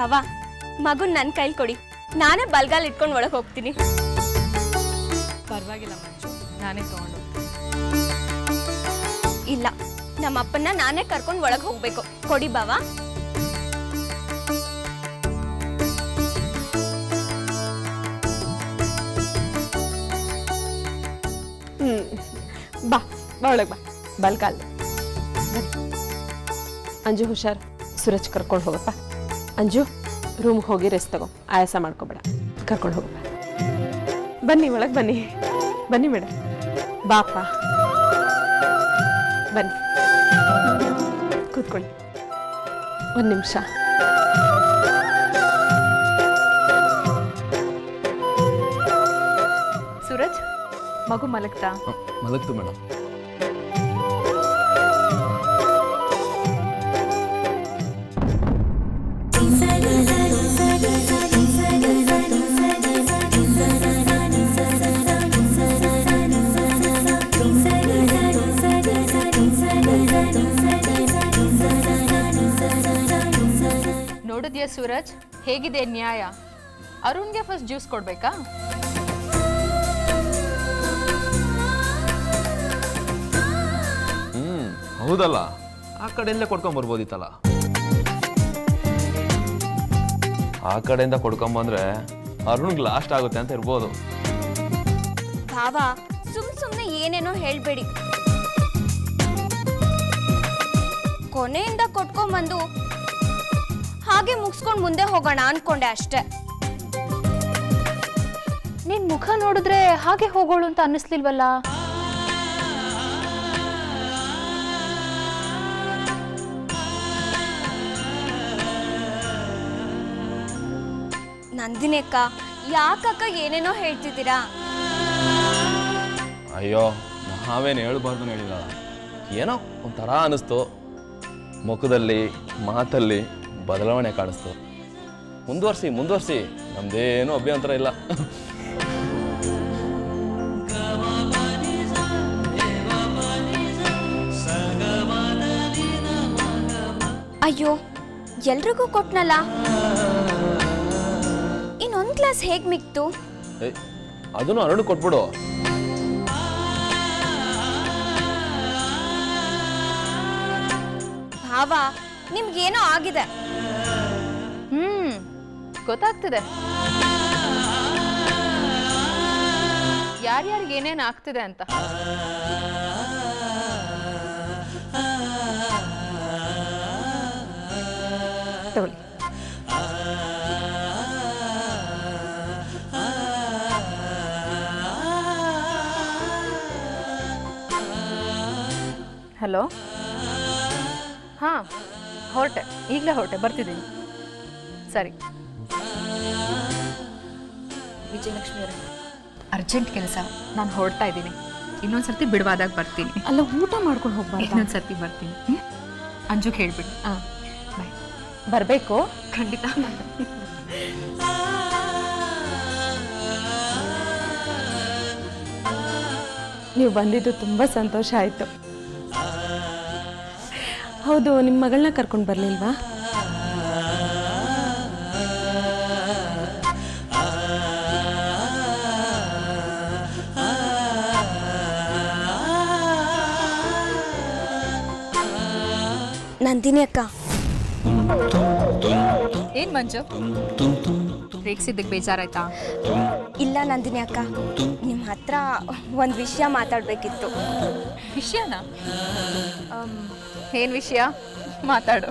ಭಾವ ಮಗುನ್ ನನ್ನ ಕೈಲಿ ಕೊಡಿ, ನಾನೇ ಬಲ್ಗಾಲ್ ಇಟ್ಕೊಂಡು ಒಳಗೆ ಹೋಗ್ತೀನಿ. ಪರವಾಗಿಲ್ಲ ಮಂಜು, ನಾನೇ ತಗೊಂಡು. ಇಲ್ಲ, ನಮ್ಮಪ್ಪನ್ನ ನಾನೇ ಕರ್ಕೊಂಡು ಒಳಗೆ ಹೋಗ್ಬೇಕು. ಕೊಡಿ ಭಾವ. ಬಾ ಬಾ ಒಳಗೆ ಬಾ, ಬಲ್ಗಾಲ್. ಅಂಜು ಹುಷಾರ್, ಸೂರಜ್ ಕರ್ಕೊಂಡು ಹೋಗಪ್ಪ. ಅಂಜು ರೂಮ್ಗೆ ಹೋಗಿ ರೆಸ್ಟ್ ತಗೋ, ಆಯಾಸ ಮಾಡ್ಕೋಬೇಡ, ಕರ್ಕೊಂಡು ಹೋಗಪ್ಪ. ಬನ್ನಿ ಒಳಗೆ ಬನ್ನಿ, ಬನ್ನಿ ಮೇಡಮ್. ಬಾಪ ಬನ್ನಿ, ಕೂತ್ಕೊಳ್ಳಿ ಒಂದು ನಿಮಿಷ. ಸೂರಜ್, ಮಗು ಮಲಗ್ತಾ? ಮಲಗ್ತು ಮೇಡಮ್. ನೋಡಿದ್ಯಾ ಸೂರಜ್, ಹೇಗಿದೆ ನ್ಯಾಯ? ಅರುಣ್ಗೆ ಫಸ್ಟ್ ಜ್ಯೂಸ್ ಕೊಡ್ಬೇಕಾ? ಹೌದಲ್ಲ, ಆ ಕಡೆಯಿಂದಲೇ ಕೊಡ್ಕೊಂಬರ್ಬೋದಿತ್ತಲ್ಲ. ಆ ಕಡೆಯಿಂದ ಕೊಡ್ಕೊಂಬಂದ್ರೆ ಅರುಣ್ಗೆ ಲಾಸ್ಟ್ ಆಗುತ್ತೆ ಅಂತ ಇರ್ಬೋದು. ಭಾವ ಸುಮ್ಮನೆ ಏನೇನೋ ಹೇಳ್ಬೇಡಿ. ಕೊನೆಯಿಂದ ಕೊಟ್ಕೊಂಡ್ಬಂದು ಹಾಗೆ ಮುಗಿಸ್ಕೊಂಡು ಮುಂದೆ ಹೋಗೋಣ ಅನ್ಕೊಂಡೆ ಅಷ್ಟೇ. ನಿನ್ ಮುಖ ನೋಡಿದ್ರೆ ಹಾಗೆ ಹೋಗೋಳು ಅಂತ ಅನ್ನಿಸ್ಲಿಲ್ವಲ್ಲ? ನಂದಿನಿ ಅಕ್ಕ, ಯಾಕಕ್ಕ ಏನೇನೋ ಹೇಳ್ತಿದ್ದೀರಾ? ಅಯ್ಯೋ, ನಾವೇನು ಹೇಳ್ಬಾರ್ದು ಹೇಳಿಲ್ಲ, ಏನೋ ಒಂಥರ ಅನ್ನಿಸ್ತು. ಮುಖದಲ್ಲಿ ಮಾತಲ್ಲಿ ಬದಲಾವಣೆ ಕಾಣಿಸ್ತು. ಮುಂದುವರ್ಸಿ, ನಮ್ದೇನು ಅಭ್ಯಂತರ ಇಲ್ಲ. ಅಯ್ಯೋ, ಎಲ್ರಿಗೂ ಕೊಟ್ನಲ್ಲ, ಇನ್ನೊಂದು ಗ್ಲಾಸ್ ಹೇಗ್ ಮಿಕ್ತು? ಅದನ್ನು ಅರುಣ್ ಕೊಟ್ಬಿಡು. ಭಾವ, ನಿಮ್ಗೇನೋ ಆಗಿದೆ. ಗೊತ್ತಾಗ್ತಿದೆ ಯಾರ್ಯಾರಿಗೆ ಏನೇನು ಆಗ್ತಿದೆ ಅಂತ. ತಗೊಳ್ಳಿ. ಹಲೋ, ಹಾಂ ಹೊರಟೆ, ಈಗಲೇ ಹೊರಟೆ, ಬರ್ತಿದ್ದೀನಿ. ಸರಿ. ವಿಜಯಲಕ್ಷ್ಮಿ ಅವರೇ, ಅರ್ಜೆಂಟ್ ಕೆಲಸ, ನಾನು ಹೊರಡ್ತಾ ಇದ್ದೀನಿ. ಇನ್ನೊಂದ್ಸರ್ತಿ ಬಿಡುವಾದಾಗ ಬರ್ತೀನಿ. ಅಲ್ಲ, ಊಟ ಮಾಡ್ಕೊಂಡು ಹೋಗ್ಬಾರ್ದು? ಇನ್ನೊಂದ್ಸರ್ತಿ ಬರ್ತೀನಿ. ಅಂಜುಗೆ ಹೇಳ್ಬಿಡಿ. ಹಾಂ, ಬಾಯ್. ಬರಬೇಕು ಖಂಡಿತ. ನೀವು ಬಂದಿದ್ದು ತುಂಬ ಸಂತೋಷ ಆಯಿತು. ಹೌದು, ನಿಮ್ಮ ಮಗಳನ್ನ ಕರ್ಕೊಂಡು ಬರಲಿಲ್ವಾ? ನಂದಿನಿ ಅಕ್ಕ. ಏನ್ ಮಂಜು, ರೇಗ್ಸಿದ್ದಕ್ಕೆ ಬೇಜಾರಾಯ್ತಾ? ಇಲ್ಲ ನಂದಿನಿ ಅಕ್ಕ, ನಿಮ್ಮ ಹತ್ರ ಒಂದು ವಿಷಯ ಮಾತಾಡಬೇಕಿತ್ತು. ವಿಷಯನಾ? ಏನು ವಿಷಯ? ಮಾತಾಡು.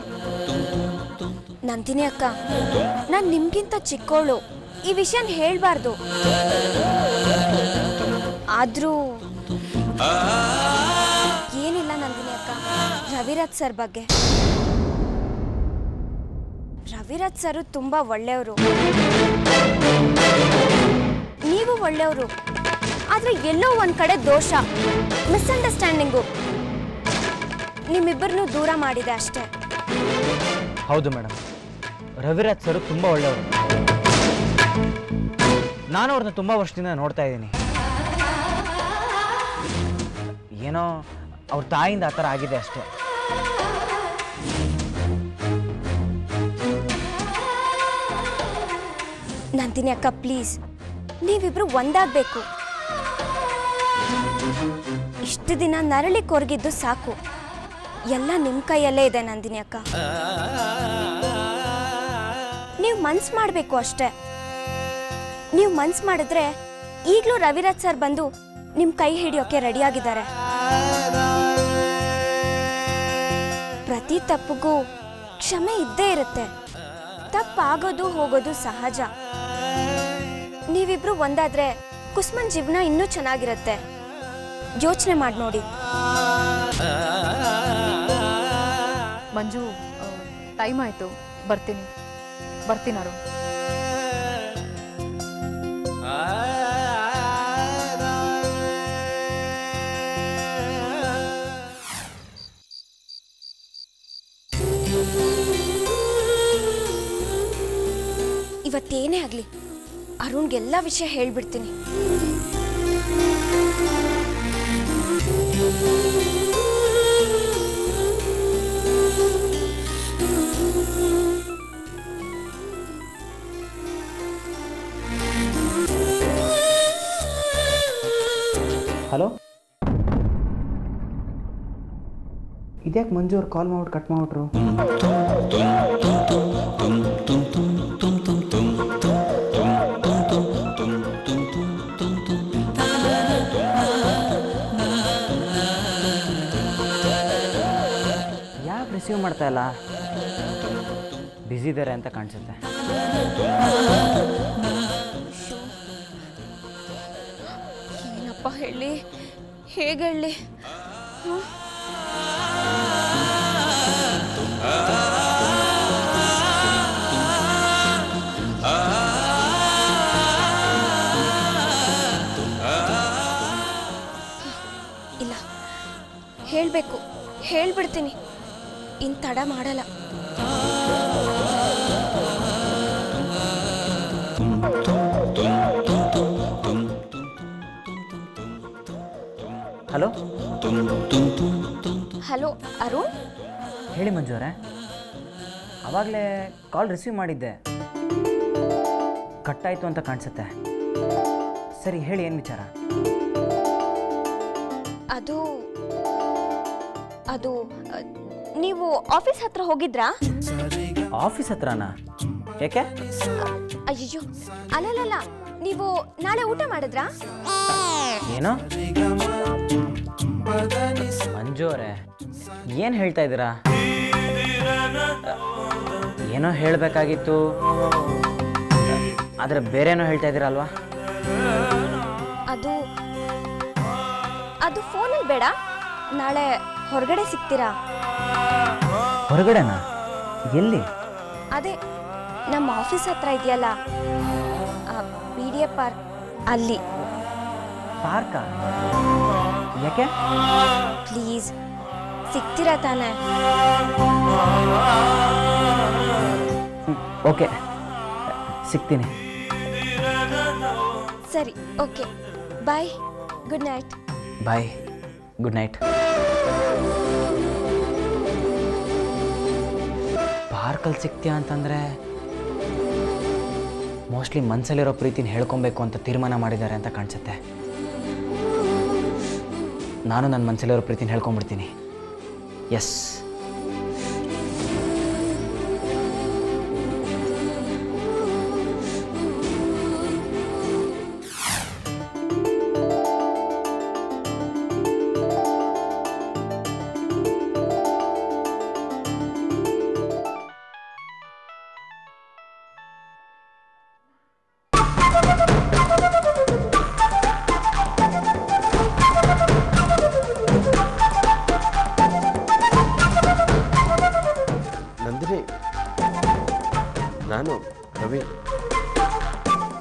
ನಂದಿನಿ ಅಕ್ಕ, ನಾನು ನಿಮ್ಗಿಂತ ಚಿಕ್ಕವಳು, ಈ ವಿಷಯನ ಹೇಳ್ಬಾರ್ದು. ಆದ್ರೂ ಏನಿಲ್ಲ ನಂದಿನಿ ಅಕ್ಕ, ರವಿರಾಜ್ ಸರ್ ಬಗ್ಗೆ. ರವಿರಾಜ್ ಸರ್ ತುಂಬಾ ಒಳ್ಳೆಯವರು, ನೀವು ಒಳ್ಳೆಯವರು. ಆದ್ರೆ ಎಲ್ಲೋ ಒಂದ್ ಕಡೆ ದೋಷ, ಮಿಸ್ಅಂಡರ್ಸ್ಟ್ಯಾಂಡಿಂಗು ನಿಮ್ಮಿಬ್ಬರನ್ನು ದೂರ ಮಾಡಿದೆ ಅಷ್ಟೇ. ಹೌದು ಮೇಡಮ್, ರವಿರಾಜ್ ಸರ್ ತುಂಬ ಒಳ್ಳೆಯವರು. ನಾನು ಅವ್ರನ್ನ ತುಂಬ ವರ್ಷದಿಂದ ನೋಡ್ತಾ ಇದ್ದೀನಿ. ಏನೋ ಅವ್ರ ತಾಯಿಯಿಂದ ಆ ಥರ ಆಗಿದೆ ಅಷ್ಟೇ. ನಂದಿನಿ ಅಕ್ಕ ಪ್ಲೀಸ್, ನೀವಿಬ್ರು ಒಂದಾಗಬೇಕು. ಇಷ್ಟು ದಿನ ನರಳಿ ಕೊರಗಿದ್ದು ಸಾಕು. ಎಲ್ಲ ನಿಮ್ಮ ಕೈಯಲ್ಲೇ ಇದೆ ನಂದಿನಿ ಅಕ್ಕ. ನೀವು ಮನ್ಸು ಮಾಡಬೇಕು ಅಷ್ಟೇ. ನೀವು ಮನ್ಸು ಮಾಡಿದ್ರೆ ಈಗಲೂ ರವಿರಾಜ್ ಸರ್ ಬಂದು ನಿಮ್ಮ ಕೈ ಹಿಡಿಯೋಕೆ ರೆಡಿಯಾಗಿದ್ದಾರೆ. ಪ್ರತಿ ತಪ್ಪಿಗೂ ಕ್ಷಮೆ ಇದ್ದೇ ಇರುತ್ತೆ. ತಪ್ಪಾಗೋದು ಹೋಗೋದು ಸಹಜ. ನೀವಿಬ್ರು ಒಂದಾದ್ರೆ ಕುಸುಮನ್ ಜೀವನ ಇನ್ನೂ ಚೆನ್ನಾಗಿರುತ್ತೆ. ಯೋಚನೆ ಮಾಡಿ ನೋಡಿ. ಮಂಜು, ಟೈಮ್ ಆಯಿತು, ಬರ್ತೀನಿ ಅರುಣ್. ಇವತ್ತೇನೇ ಆಗಲಿ ಅರುಣ್ಗೆಲ್ಲ ವಿಷಯ ಹೇಳ್ಬಿಡ್ತೀನಿ. ಹಲೋ, ಇದ್ಯಾಕೆ ಮಂಜು ಅವ್ರು ಕಾಲ್ ಮಾಡ್ಬಿಟ್ಟು ಕಟ್ ಮಾಡ್ಬಿಟ್ರು? ಯಾಕೆ ರಿಸೀವ್ ಮಾಡ್ತಾ ಇಲ್ಲ? ಬ್ಯುಸಿ ಇದ್ದಾರೆ ಅಂತ ಕಾಣಿಸುತ್ತೆ. ಏನಪ್ಪ ಹೇಳಿ, ಹೇಗೆ ಹೇಳಿ? ಇಲ್ಲ, ಹೇಳಬೇಕು, ಹೇಳ್ಬಿಡ್ತೀನಿ. ಇನ್ನು ತಡ ಮಾಡಲ್ಲ. ಹಲೋ ಹಲೋ ಅರುಣ್, ಹೇಳಿ ಮಂಜು ಅವರೇ. ಆವಾಗಲೇ ಕಾಲ್ ರಿಸೀವ್ ಮಾಡಿದ್ದೆ, ಕಟ್ಟಾಯಿತು ಅಂತ ಕಾಣಿಸುತ್ತೆ. ಸರಿ ಹೇಳಿ, ಏನು ವಿಚಾರ? ಅದು ಅದು ನೀವು ಆಫೀಸ್ ಹತ್ರ ಹೋಗಿದ್ರಾ? ಆಫೀಸ್ ಹತ್ರನಾ? ಯಾಕೆ? ಅಯ್ಯೋ ಅಲ್ಲಲ್ಲ, ನೀವು ನಾಳೆ ಊಟ ಮಾಡಿದ್ರಾ? ಏನು ಮಂಜು ಅವರೇ, ಏನು ಹೇಳ್ತಾ ಇದ್ದೀರಾ? ಏನೋ ಹೇಳಬೇಕಾಗಿತ್ತು, ಆದರೆ ಬೇರೇನೋ ಹೇಳ್ತಾ ಇದ್ದೀರಾ ಅಲ್ವಾ? ಅದು ಅದು ಫೋನಲ್ಲಿ ಬೇಡ, ನಾಳೆ ಹೊರಗಡೆ ಸಿಗ್ತೀರಾ? ಹೊರಗಡೆನಾ? ಎಲ್ಲಿ? ಅದೇ ನಮ್ಮ ಆಫೀಸ್ ಹತ್ರ ಇದೆಯಲ್ಲ, BDA ಪಾರ್ಕ್, ಅಲ್ಲಿ. ಪಾರ್ಕಾ? ಯಾಕೆ? ಪ್ಲೀಸ್, ಸಿಗ್ತೀರಾ ತಾನೆ? ಓಕೆ, ಸಿಗ್ತೀನಿ. ಸರಿ, ಓಕೆ, ಬಾಯ್, ಗುಡ್ ನೈಟ್. ಬಾಯ್, ಗುಡ್ ನೈಟ್. ಪಾರ್ಕಲ್ಲಿ ಸಿಗ್ತೀಯಾ ಅಂತಂದರೆ ಮೋಸ್ಟ್ಲಿ ಮನಸ್ಸಲ್ಲಿರೋ ಪ್ರೀತಿನ ಹೇಳ್ಕೊಬೇಕು ಅಂತ ತೀರ್ಮಾನ ಮಾಡಿದ್ದಾರೆ ಅಂತ ಕಾಣಿಸುತ್ತೆ. ನಾನು ನನ್ನ ಮನಸ್ಸಲ್ಲಿರೋ ಪ್ರೀತಿನ ಹೇಳ್ಕೊಂಬಿಡ್ತೀನಿ. ಎಸ್. ನಾನು ರವಿ.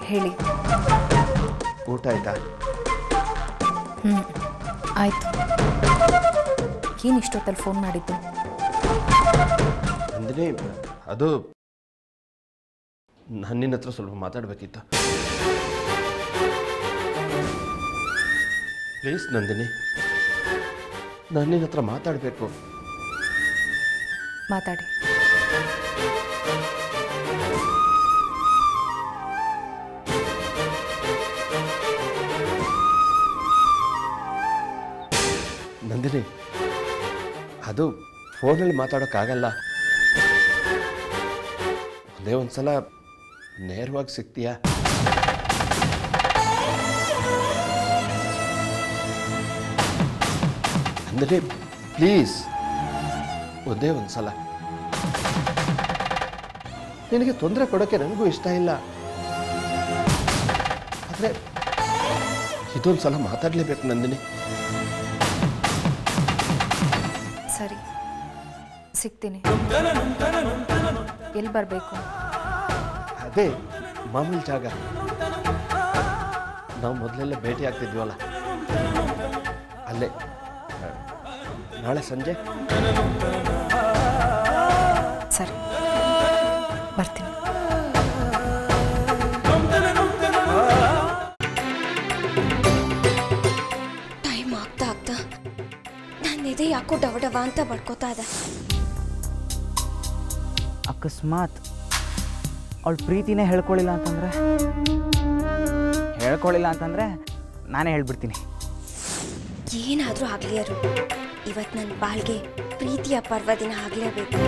ಹೇಳಿ. ಊಟ ಆಯ್ತಾ? ಆಯ್ತು. ಏನು ಇಷ್ಟೊತ್ತಲ್ಲಿ ಫೋನ್ ಮಾಡಿದ್ದು? ನಂದಿನಿ, ಅದು ನಾನು ನಿನ್ನ ಹತ್ರ ಸ್ವಲ್ಪ ಮಾತಾಡಬೇಕಿತ್ತು. ಪ್ಲೀಸ್ ನಂದಿನಿ, ನಾನು ನಿನ್ನ ಹತ್ರ ಮಾತಾಡಬೇಕು. ಮಾತಾಡಿ. ನಂದಿನಿ, ಅದು ಫೋನಲ್ಲಿ ಮಾತಾಡೋಕ್ಕಾಗಲ್ಲ. ಒಂದೇ ಒಂದ್ಸಲ ನೇರವಾಗಿ ಸಿಗ್ತೀಯಾ? ನಂದಿನಿ ಪ್ಲೀಸ್, ಒಂದೇ ಒಂದ್ಸಲ. ನಿನಗೆ ತೊಂದರೆ ಕೊಡೋಕ್ಕೆ ನನಗೂ ಇಷ್ಟ ಇಲ್ಲ, ಆದರೆ ಇದೊಂದು ಸಲ ಮಾತಾಡಲೇಬೇಕು ನಂದಿನಿ. ಸರಿ, ಸಿಗ್ತೀನಿ. ಎಲ್ಲಿ ಬರಬೇಕು? ಅದೇ ಮಾಮೂಲಿ ಜಾಗ, ನಾವು ಮೊದಲೆಲ್ಲ ಭೇಟಿ ಆಗ್ತಿದ್ವಲ್ಲ ಅಲ್ಲೇ. ನಾಳೆ ಸಂಜೆ? ಸರಿ, ಬರ್ತೀನಿ. ಟೈಮ್ ಆಗ್ತಾ ಆಗ್ತಾ ನನ್ನ ಎದೆ ಯಾಕೋ ಡವ ಅಂತ ಬಡ್ಕೋತಾ ಇದೆ. ಅಕಸ್ಮಾತ್ ಅವಳ ಪ್ರೀತಿನೇ ಹೇಳ್ಕೊಳ್ಳಿಲ್ಲ ಅಂತಂದರೆ ನಾನೇ ಹೇಳ್ಬಿಡ್ತೀನಿ. ಏನಾದರೂ ಆಗಲಿ ಅರು, ಇವತ್ತು ನನ್ನ ಬಾಳ್ಗೆ ಪ್ರೀತಿಯ ಪರ್ವದಿನ ಆಗಲೇಬೇಕು.